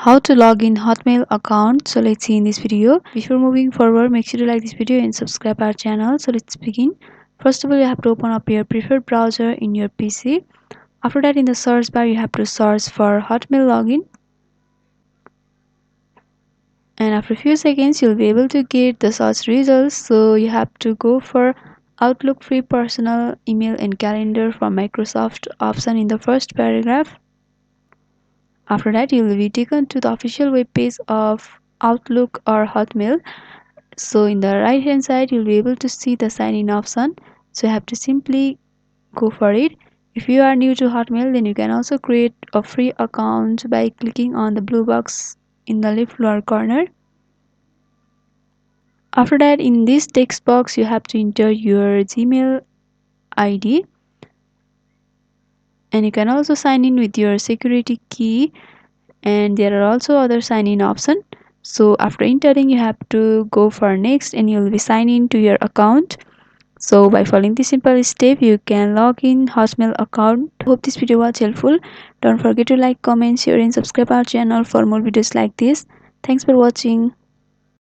how to log in Hotmail account. So let's see in this video. Before moving forward, make sure to like this video and subscribe our channel. So let's begin. First of all, you have to open up your preferred browser in your PC. After that, in the search bar, you have to search for Hotmail login. And after a few seconds, you'll be able to get the search results. So you have to go for Outlook free personal email and calendar from Microsoft option in the first paragraph. After that, you will be taken to the official web page of Outlook or Hotmail. So in the right hand side, you'll be able to see the sign in option. So you have to simply go for it. If you are new to Hotmail, then you can also create a free account by clicking on the blue box in the left lower corner. After that, in this text box, you have to enter your Gmail ID, and you can also sign in with your security key, and there are also other sign in options. So after entering, you have to go for next and you'll be signing in to your account. So by following this simple step, you can log in Hotmail account. Hope this video was helpful. Don't forget to like, comment, share and subscribe our channel for more videos like this. Thanks for watching.